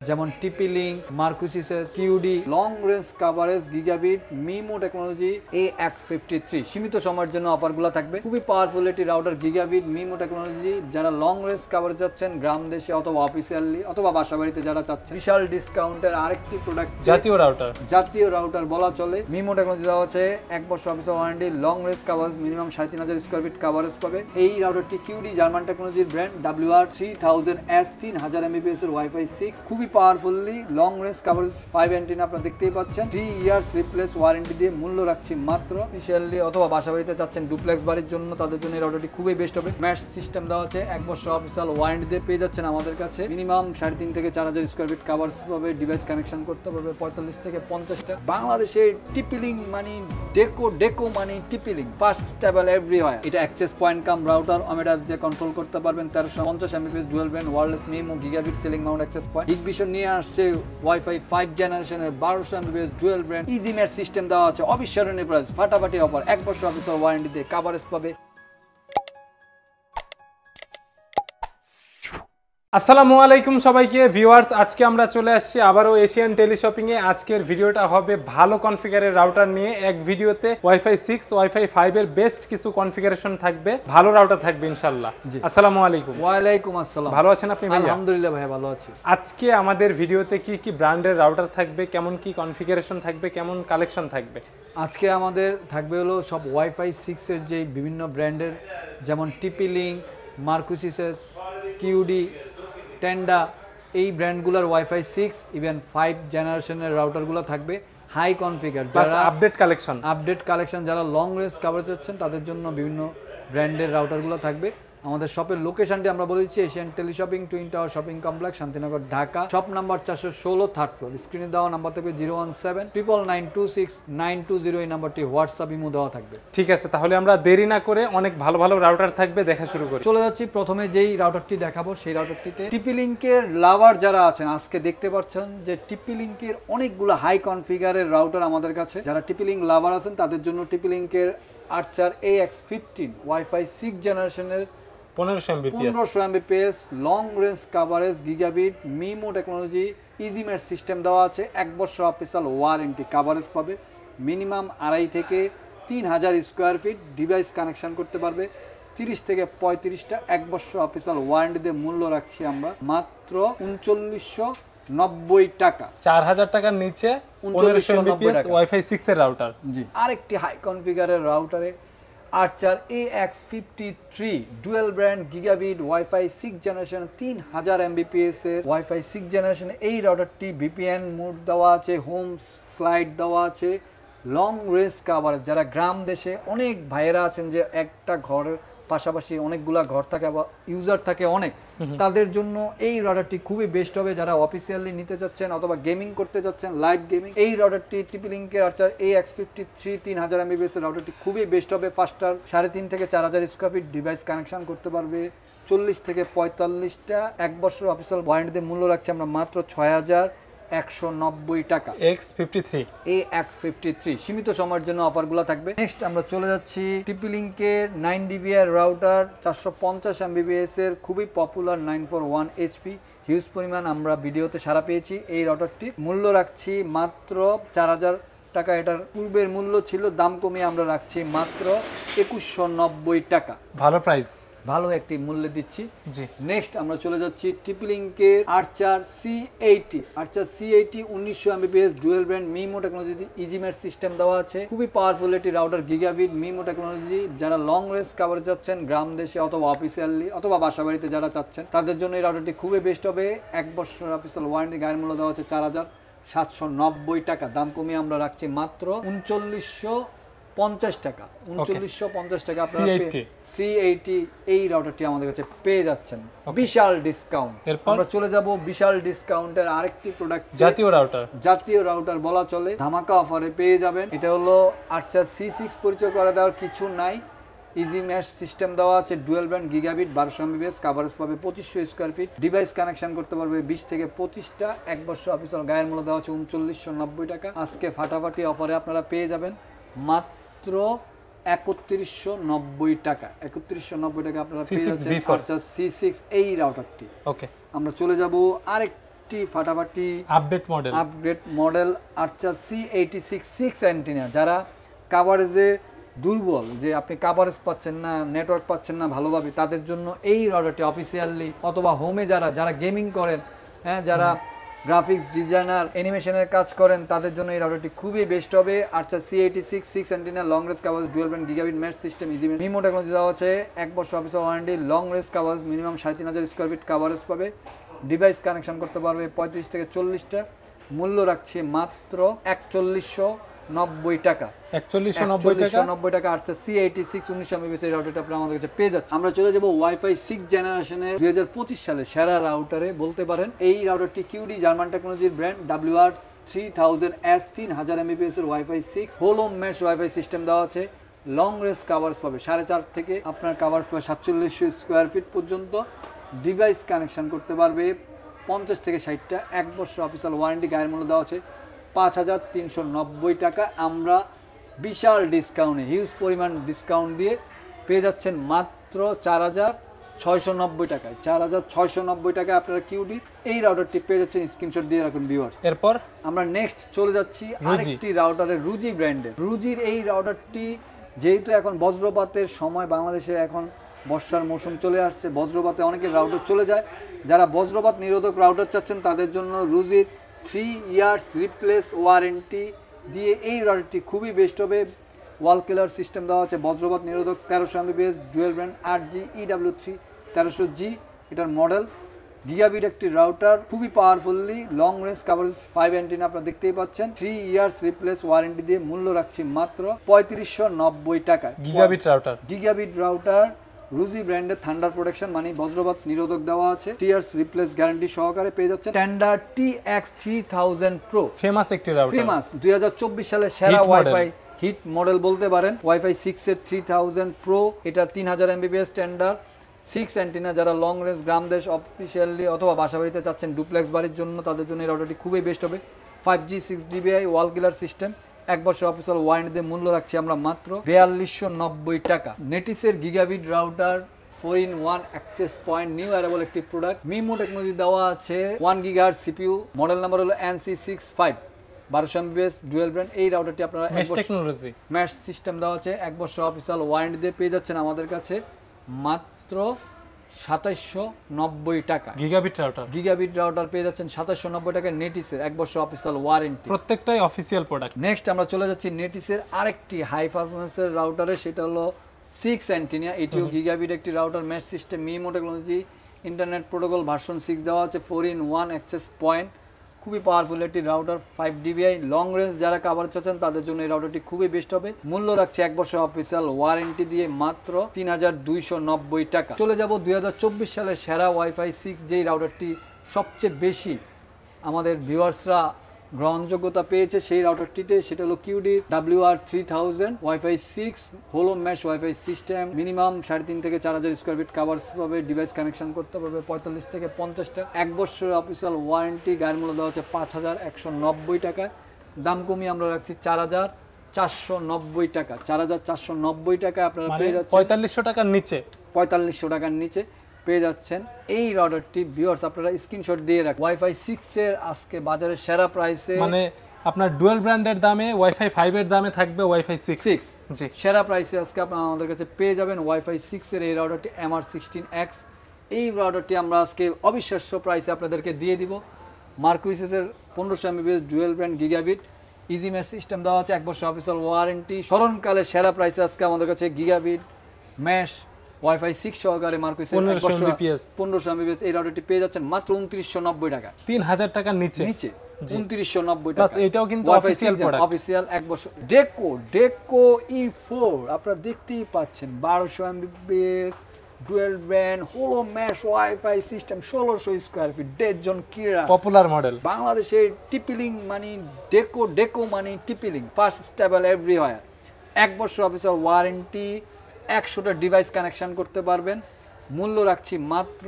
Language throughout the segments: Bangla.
যেমন টিপি-লিঙ্ক, মার্কুসিসেস, কিউডি, long range coverage gigabit, MIMO technology, AX53 সীমিত সময়ের জন্য অফারগুলো থাকবে। খুবই পাওয়ারফুল একটি রাউটার গিগাবিট মিমো টেকনোলজি। যারা লং রেঞ্জ কাভারেজ যাচ্ছেন গ্রাম দেশে অথবা অফিসিয়ালি অথবা বাসাবাড়িতে যারা চাচ্ছেন, বিশাল ডিসকাউন্টের আরেকটি প্রোডাক্ট, জাতীয় রাউটার বলা চলে। মিমো টেকনোলজি দেওয়া আছে 1 বছর official warranty, long range coverage minimum 3500 square fit coverage পাবে। এই রাউটারটি কিউডি জার্মান টেকনোলজির ব্র্যান্ড, WR3000S 3000 Mbps এর ওয়াইফাই 6, খুবই powerfully long range coverage 5 antenna আপনারা দেখতেই পাচ্ছেন। 3 ইয়ার্স রিপ্লেস ওয়ারেন্টি দিয়ে মূল্য রাখছি মাত্র অফিসিয়ালি অথবা বাসাবাড়িতে চাচ্ছেন ডুপ্লেক্স বাড়ির জন্য, তাদের জন্য এই রাউটারটি খুবই বেস্ট হবে। ম্যাশ সিস্টেম দেওয়া আছে 1 বছর অফিসিয়াল ওয়ারেন্টি দিয়ে পেয়ে যাচ্ছেন আমাদের কাছে। মিনিমাম 3.5 থেকে 4000 স্কয়ার ফিট কাভারেজ পাবে। ডিভাইস কানেকশন করতে পারবে 45 থেকে 50টা। বাংলাদেশে টিপি-লিঙ্ক মানে ডেকো মানে টিপি-লিঙ্ক, ফাস্ট স্টেবল এভরিওয়্যার। এটা access point cum router, Omada দিয়ে কন্ট্রোল করতে পারবেন। 1350 Mbps dual band wireless MIMO gigabit ceiling mount access point. Hikvision নিয়ে আসছে ওয়াইফাই 5 জেনারেশনের 1200 Mbps dual band easy match system দেওয়া আছে। অবিস্মরণীয় প্রাইস, ফাটাফাটি অফার, 1 বছর অফিসিয়াল ওয়ারেন্টিতে কাভারেজ পাবে। আসসালামু আলাইকুম সবাইকে ভিউয়ার্স, আজকে আমরা চলে আসছি আবারও এশিয়ান টেলিশপিং এ। আজকের ভিডিওটা হবে ভালো কনফিগারের রাউটার নিয়ে। এক ভিডিওতে ওয়াইফাই 6 ওয়াইফাই 5 এর বেস্ট কিছু কনফিগারেশন থাকবে, ভালো রাউটার থাকবে ইনশাআল্লাহ। আসসালামু আলাইকুম। ওয়ালাইকুম আসসালাম। ভালো আছেন আপনি ভাই? আলহামদুলিল্লাহ ভাই, ভালো আছি। আজকে আমাদের ভিডিওতে কি কি ব্র্যান্ডের রাউটার থাকবে, কেমন কি কনফিগারেশন থাকবে, কেমন কালেকশন থাকবে? আজকে আমাদের থাকবে হলো সব ওয়াইফাই 6 এর যে বিভিন্ন ব্র্যান্ডের, যেমন টিপি-লিঙ্ক, মার্কুসিসেস, কিউডি, টেন্ডা, এই ব্র্যান্ডগুলোর ওয়াইফাই 6 ইভেন 5 জেনারেশনের রাউটারগুলো থাকবে। হাই কনফিগার, যারা আপডেট কালেকশন যারা লং রেঞ্জ কাভারেজ হচ্ছেন তাদের জন্য বিভিন্ন ব্র্যান্ডের রাউটারগুলো থাকবে। আমাদের শপের লোকেশনটি আমরা বলেছি Asian teleshopping, twin tower shopping complex, Shantinagar, Dhaka. Shop number 416, third floor. স্ক্রিনে দেওয়া নাম্বার থাকবে 01799269209 এই নাম্বারটি হোয়াটসঅ্যাপ ইমো দেওয়া থাকবে। ঠিক আছে, তাহলে আমরা দেরি না করে অনেক ভালো ভালো রাউটার থাকবে দেখা শুরু করি। চলে যাচ্ছি প্রথমে যেই রাউটারটি দেখাবো সেই রাউটারটিতে। টিপি-লিঙ্কের লাভার যারা আছেন আজকে দেখতে পাচ্ছেন যে টিপি-লিঙ্কের অনেকগুলো হাই কনফিগারের রাউটার আমাদের কাছে। যারা টিপি-লিঙ্ক লাভার আছেন তাদের জন্য টিপি-লিঙ্কের আর্চার AX15 ওয়াইফাই 6 জেনারেশনের 1500 Mbps long range coverage gigabit MIMO technology easy match system দেওয়া আছে। 1 বছর অফিসিয়াল ওয়ারেন্টি কাভারেজ পাবে। মিনিমাম 2.5 থেকে 3000 স্কয়ার ফিট ডিভাইস কানেকশন করতে পারবে। 30 থেকে 35টা। 1 বছর অফিসিয়াল ওয়ারেন্টিতে মূল্য রাখছি আমরা মাত্র 3990 টাকা। 4000 টাকার নিচে 3990 টাকা ওয়াইফাই 6 এর রাউটার। জি, আরেকটি হাই কনফিগারের রাউটারে আর্চার AX53 dual brand gigabit wifi 6 generation 3000 Mbps এর ওয়াইফাই 6 জেনারেশন। এই রাউটারটি VPN মোড দেওয়া আছে, হোম স্লাইড দেওয়া আছে, লং রেঞ্জ কাভারেজ। যারা গ্রাম দেশে অনেক ভাইয়েরা আছেন যে একটা ঘরের পাশাপাশি অনেকগুলা ঘর থাকে বা ইউজার থাকে অনেক, তাদের জন্য এই রাউটারটি খুবই বেস্ট হবে। যারা অফিসিয়ালি নিতে যাচ্ছেন অথবা গেমিং করতে যাচ্ছেন, লাইভ গেমিং, এই রাউটারটি টিপি-লিঙ্কের আর্চার AX53 3000 Mbps এর রাউটারটি খুবই বেস্ট হবে। ফাস্টার 3.5 থেকে 4000 স্কয়ার ফিট ডিভাইস কানেকশন করতে পারবে। 40 থেকে 45টা। 1 বছর অফিসিয়াল ওয়ারেন্টিতে মূল্য রাখছি আমরা মাত্র 6190 টাকা। AX53 সীমিত সময়ের জন্য অফারগুলো থাকবে। নেক্সট আমরা চলে যাচ্ছি টিপি-লিঙ্কের 9dBr রাউটার 450 Mbps এর খুবই পপুলার 941 HP। হিউজ পরিমাণ আমরা ভিডিওতে সাড়া পেয়েছি। এই রাউটারটি মূল্য রাখছি মাত্র 4000 টাকা। এটার পূর্বের মূল্য ছিল, দাম কমিয়ে আমরা রাখছি মাত্র 2190 টাকা। ভালো প্রাইস, ভালো একটি মূল্যে দিচ্ছি। জি, নেক্সট আমরা চলে যাচ্ছি টিপি-লিঙ্কের Archer C80। Archer C80 1900 Mbps dual brand MIMO technology easy match system দেওয়া আছে। খুবই পাওয়ারফুল একটি রাউটার গিগাবিট মিমো টেকনোলজি। যারা লং রেঞ্জ কাভারেজ যাচ্ছেন গ্রাম দেশে অথবা অফিসিয়ালি অথবা বাসাবাড়িতে যারা চাচ্ছেন তাদের জন্য এই রাউটারটি খুবই বেস্ট হবে। 1 বছর অফিসিয়াল ওয়ারেন্টি, গায়ের মূল্য দেওয়া হচ্ছে 4790 টাকা। দাম কমিয়ে আমরা রাখছি মাত্র 3950 টাকা। 3950 টাকা আপনারা C80 এই রাউটারটি আমাদের কাছে পেয়ে যাচ্ছেন বিশাল ডিসকাউন্ট। আমরা চলে যাব বিশাল ডিসকাউন্টের আরেকটি প্রোডাক্ট, জাতীয় রাউটার বলা চলে। ধামাকা অফারে পেয়ে যাবেন। এটা হলো আর্চার C6। পরিচয় করে দেওয়ার কিছু নাই। ইজি ম্যাশ সিস্টেম দেওয়া আছে, dual brand gigabit 1200 Mbps coverage পাবে। 2500 স্কয়ার ফিট ডিভাইস কানেকশন করতে পারবে 20 থেকে 25টা। 1 বছর অফিসিয়াল গায়ের মূল্য দেওয়া হচ্ছে 3990 টাকা। আজকে ফাটাফাটি অফারে আপনারা পেয়ে যাবেন মাত্র 3190 টাকা। 3190 টাকা আপনারা পেয়ে যাচ্ছেন আর্চার C6 এই রাউটারটি। ওকে, আমরা চলে যাব ফাটাফাটি আপডেট মডেল আর্চার C86 6 অ্যান্টেনা, যারা কাভারেজে দুর্বল, যে আপনি কাভারেজ পাচ্ছেন না, নেটওয়ার্ক পাচ্ছেন না ভালোভাবে, তাদের জন্য এই রাউটারটি অফিসিয়ালি, অথবা হোমে যারা গেমিং করেন, হ্যাঁ, যারা গ্রাফিক্স ডিজাইনার অ্যানিমেশনের কাজ করেন, তাদের জন্য এই রাউটারটি খুবই বেস্ট হবে। Archer C86 6 antenna, long range coverage, dual band gigabit mesh system, easy MIMO technology দেওয়া আছে, 1 বছর official warranty, long range coverage, minimum 3500 square feet coverage পাবে, ডিভাইস কানেকশন করতে পারবে 35 থেকে 40টা। মূল্য রাখছে মাত্র 4190 টাকা। 4190 টাকা আর্চার C86 19 MHz এই রাউটারটা আপনি আমাদের কাছে পেয়ে যাচ্ছে। আমরা চলে যাব ওয়াইফাই 6 জেনারেশনের 2025 সালে সেরা রাউটারে বলতে পারেন। এই রাউটারটি কিউডি জার্মান টেকনোলজির ব্র্যান্ড, WR3000S 3000 MBPS এর ওয়াইফাই 6 হোলো মেশ ওয়াইফাই সিস্টেম দেওয়া আছে। লং রেঞ্জ কাভারেজ পাবে 4.5 থেকে আপনার কাভারেজ পাবে 4700 স্কোয়ার ফিট পর্যন্ত। ডিভাইস কানেকশন করতে পারবে 50 থেকে 60টা। 1 বছর অফিসিয়াল ওয়ারেন্টি, গায়ের মূল্য দেওয়া আছে 5390 টাকা। আমরা বিশাল ডিসকাউন্টে, হিউজ পরিমাণ ডিসকাউন্ট দিয়ে পেয়ে যাচ্ছেন মাত্র 4690 টাকায়। 4690 টাকায় আপনারা কিউডি এই রাউটারটি পেয়ে যাচ্ছেন। স্ক্রিনশট দিয়ে রাখুন ভিউয়ার্স। এরপর আমরা নেক্সট চলে যাচ্ছি আরেকটি রাউটারের, রুজি ব্র্যান্ডের। রুজির এই রাউটারটি, যেহেতু এখন বজ্রপাতের সময়, বাংলাদেশে এখন বর্ষার মৌসুম চলে আসছে, বজ্রপাতে অনেকের রাউটার চলে যায়। যারা বজ্রপাত নিরোধক রাউটার চাচ্ছেন, তাদের জন্য রুজির 3 ইয়ার্স রিপ্লেস ওয়ারেন্টি দিয়ে এই রাউটারটি খুবই বেস্ট হবে। ওয়াল কিলার সিস্টেম দেওয়া আছে, বজ্রপাত নিরোধক, 1300 MBPS, dual brand 8G EW3 1300G এটার মডেল। গিগাবিট একটি রাউটার, খুবই powerfully long range coverage 5 antenna আপনারা দেখতেই পাচ্ছেন। 3 ইয়ার্স রিপ্লেস ওয়ারেন্টি দিয়ে মূল্য রাখছি মাত্র 3590 টাকা। গিগাবিট রাউটার রুজি ব্র্যান্ডের, থান্ডার প্রোটেকশন মানে বজ্রপাত নিরোধক দেওয়া আছে, 3 ইয়ার্স রিপ্লেস গ্যারান্টি সহকারে পেয়ে যাচ্ছেন। স্ট্যান্ডার্ড TX3000 প্রো, ফেমাস একটি রাউটার, ফেমাস 2024 সালে সেরা ওয়াইফাই হিট মডেল বলতে পারেন। ওয়াইফাই 6 এর 3000 প্রো, এটা 3000 MBPS স্ট্যান্ডার্ড 6 অ্যান্টেনা। যারা লং রেঞ্জ গ্রামদেশ অফিসিয়ালি অথবা বাসা বাড়িতে চাচ্ছেন ডুপ্লেক্স বাড়ির জন্য, তাদের জন্য এই রাউটারটি খুবই বেস্ট হবে। 5G 6dBi ওয়াল কিলার সিস্টেম, 1 বছর অফিসিয়াল ওয়ারেন্টি দিয়ে মূল্য রাখছি আমরা মাত্র 4290 টাকা। নেটিসের gigabit router 4-in-1 access point, new অ্যারেবল একটি প্রোডাক্ট। মিমো টেকনোলজি দেওয়া আছে, 1 GHz CPU, মডেল নাম্বার হলো NC65, 1200 MBPS ডুয়েল ব্র্যান্ড। এই রাউটারটি আপনারা মেশ সিস্টেম দেওয়া আছে, 1 বছর অফিসিয়াল ওয়ারেন্টি দিয়ে পেয়ে যাচ্ছেন আমাদের কাছে মাত্র 2790 টাকা। গিগাবিট রাউটার পেয়ে যাচ্ছেন 2790 টাকায় নেটিসের, 1 বছর অফিসিয়াল ওয়ারেন্টি, প্রত্যেকটাই অফিসিয়াল প্রোডাক্ট। নেক্সট আমরা চলে যাচ্ছি নেটিসের আরেকটি হাই পারফরমেন্সের রাউটারে, সেটা হলো 6 অ্যান্টেনা। এটিও গিগাবিট একটি router, mesh system, MIMO technology, internet protocol version 6 দেওয়া আছে, 4-in-1 অ্যাক্সেস পয়েন্ট, খুবই পাওয়ারফুল একটি রাউটার। 5dBi লং রেঞ্জ যারা কাভার চাচ্ছেন, তাদের জন্য এই রাউটারটি খুবই বেস্ট হবে। মূল্য রাখছে 1 বছর অফিসিয়াল ওয়ারেন্টি দিয়ে মাত্র 3290 টাকা। চলে যাব 2024 সালের সেরা ওয়াইফাই 6, যেই রাউটারটি সবচেয়ে বেশি আমাদের ভিউয়ার্সরা গ্রহণযোগ্যতা পেয়েছে সেই রাউটারটিতে, সেটা হলো কিউডি WR3000 ওয়াইফাই 6 হোলো মেশ ওয়াইফাই সিস্টেম, মিনিমাম 3.5 থেকে 4000 স্কোয়ার ফিট কাভার পাবে, ডিভাইস কানেকশন করতে পারবে 45 থেকে 50টা। 1 বছর অফিসিয়াল ওয়ারেন্টি, গায়ের মূল্য দেওয়া হচ্ছে 5190 টাকা। দাম কমিয়ে আমরা রাখছি 4490 টাকা। 4490 টাকা আপনারা পেয়ে যাচ্ছেন 4500 টাকার নিচে, 4500 টাকার নিচে পেয়ে যাচ্ছেন এই রাউটারটি। ভিউয়ার্স আপনারা স্ক্রিনশট দিয়ে রাখুন। ওয়াইফাই 6 এর আজকে বাজারে সেরা প্রাইসে, মানে আপনার ডুয়াল ব্র্যান্ডের দামে, ওয়াইফাই 5 এর দামে থাকবে ওয়াইফাই 6 জি, সেরা প্রাইসে আজকে আপনারা আমাদের কাছে পেয়ে যাবেন ওয়াইফাই 6 এর এই রাউটারটি MR16X। এই রাউটারটি আমরা আজকে অবিশ্বাস্য প্রাইসে আপনাদেরকে দিয়ে দিব। মার্কুইসেসের 1500 MBPS dual brand gigabit easy mesh system দেওয়া আছে, 1 বছর অফিসিয়াল ওয়ারেন্টি। স্মরণকালে সেরা প্রাইসে আজকে আমাদের কাছে গিগাবিট মেশ ওয়াইফাই 6 সহকারে মার্কুইসেস 1500 MBPS এই রাউটারটি পেয়ে যাচ্ছেন মাত্র 2990 টাকা, 3000 টাকার নিচে 2990 টাকা। এটাও কিন্তু অফিসিয়াল প্রোডাক্ট, অফিসিয়াল 1 বছর। ডেকো E4 আপনারা দেখতেই পাচ্ছেন, 1200 MBPS dual band Halo mesh WiFi system, 1600 square feet, ডেজন কিরা পপুলার মডেল। বাংলাদেশের টিপিলিং মানে ডেকো মানে টিপিলিং, ফাস্ট স্টেবল এভরিওয়্যার। 1 বছর অফিসিয়াল ওয়ারেন্টি, 100টা ডিভাইস কানেকশন করতে পারবেন। মূল্য রাখছি মাত্র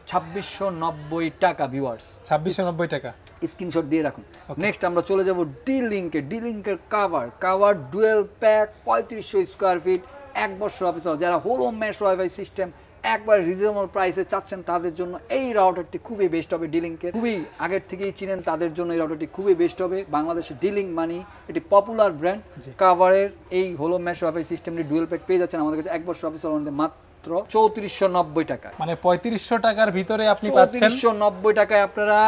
2690 টাকা। ভিউয়ার্স 2690 টাকা, স্ক্রিনশট দিয়ে রাখুন। নেক্সট আমরা চলে যাব ডি-লিংকের COVR dual pack 3500 square feet, 1 বছর অফিসিয়াল। যারা হোলো মেশ ওয়াইফাই সিস্টেম একবার রিজনেবল প্রাইসে চাচ্ছেন তাদের জন্য এই রাউটারটি খুবই বেস্ট হবে। ডিলিংকে খুবই আগের থেকেই চিনেন, তাদের জন্য এই রাউটারটি খুবই বেস্ট হবে। বাংলাদেশে ডিলিং মানি এটি পপুলার ব্র্যান্ড। কাভারের এই হলো মেশ ওয়াইফাই সিস্টেমটি ডুয়েল প্যাক পেয়ে যাচ্ছেন আমাদের কাছে 1 বছর অফিস ওয়ারেন্টি মাত্র 3490 টাকায়। মানে 3500 টাকার ভিতরে আপনি পাচ্ছেন। 3490 টাকায় আপনারা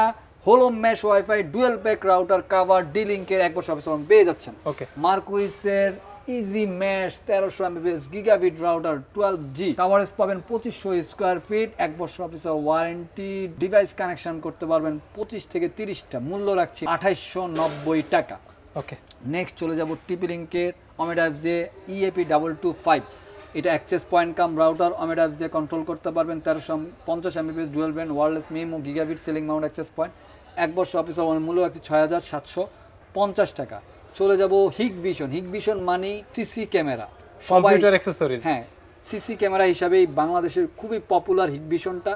হলো mesh WiFi dual pack router COVR ডিলিংকের 1 বছর অফিস ওয়ারেন্টি পেয়ে যাচ্ছেন। ওকে, মার্কুইসের easy mesh 1300 Mbps gigabit router 12G coverage পাবেন 2500 স্কয়ার ফিট, 1 বছর অফিসিয়াল ওয়ারেন্টি, ডিভাইস কানেকশন করতে পারবেন 25 থেকে 30টা, মূল্য রাখছি 2890 টাকা। ওকে, নেক্সট চলে যাব টিপি লিংকের অমেডাস দিয়ে EAP 225। এটা access point cum router, Omada দিয়ে কন্ট্রোল করতে পারবেন 1350 Mbps dual band wireless MIMO gigabit ceiling mount access point, 1 বছর অফিসিয়াল ওয়ারেন্টি, মূল্য রাখছি 6750 টাকা। চলে যাব হিগভিশন। হিগভিশন মানে সিসি ক্যামেরা, কম্পিউটার অ্যাকসেসরিজ। হ্যাঁ, সিসি ক্যামেরা হিসাবেই বাংলাদেশের খুবই পপুলার হিগভিশনটা।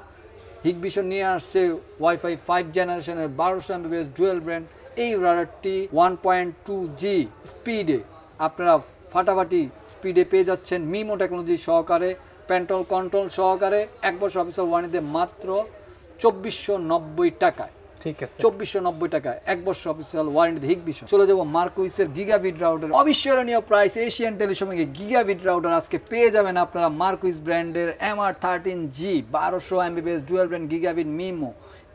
হিগভিশন নিয়ে আসছে ওয়াইফাই 5 জেনারেশনের 1200 এমবিপিএস ডুয়েল ব্র্যান্ড। এই রাউটারটি 1.2G স্পিডে আপনারা ফাটাফাটি স্পিডে পেয়ে যাচ্ছেন মিমো টেকনোলজি সহকারে, প্যান্টল কন্ট্রোল সহকারে, 1 বছর অফিসিয়াল ওয়ারেন্টিতে মাত্র 2490 টাকায়। ঠিক আছে, 2490 টাকায় 1 বছর অফিসিয়াল ওয়ারেন্টি হিগভিশন। চলে যাব মার্কুইসের গিগাবিট রাউটার, অবিস্মরণীয় প্রাইস এশিয়ান টেলিশপিং এ গিগাবিট রাউটার আজকে পেয়ে যাবেন আপনারা মার্কুইস ব্র্যান্ডের MR13G 1200 Mbps dual brand gigabit MIMO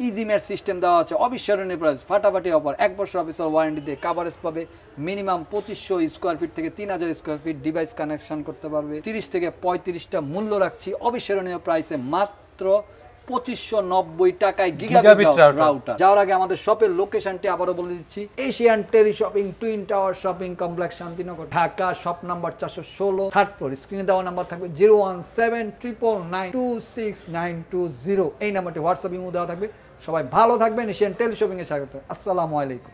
easy match system দেওয়া আছে, অবিস্মরণীয় প্রাইস, ফাটাফাটি অফার। 1 বছর অফিসিয়াল ওয়ারেন্টিতে কভারেজ পাবে মিনিমাম 2500 স্কয়ার ফিট থেকে 3000 স্কয়ার ফিট, ডিভাইস কানেকশন করতে পারবে 30 থেকে 35টা, মূল্য রাখছি অবিস্মরণীয় প্রাইসে মাত্র 2590 টাকায় গিগাবিট রাউটার। যাওয়ার আগে আমাদের শপের লোকেশনটি আবারও বলে দিচ্ছি, Asian teleshopping twin tower shopping complex Shantinagar Dhaka, shop number 416, third floor. স্ক্রিনে দেওয়া নাম্বার থাকবে 01799926920। এই নাম্বারটি হোয়াটসঅ্যাপ ইমো দেওয়া থাকবে। সবাই ভালো থাকবেন, এশিয়ান টেলিশপিং এ স্বাগত। আসসালামু আলাইকুম।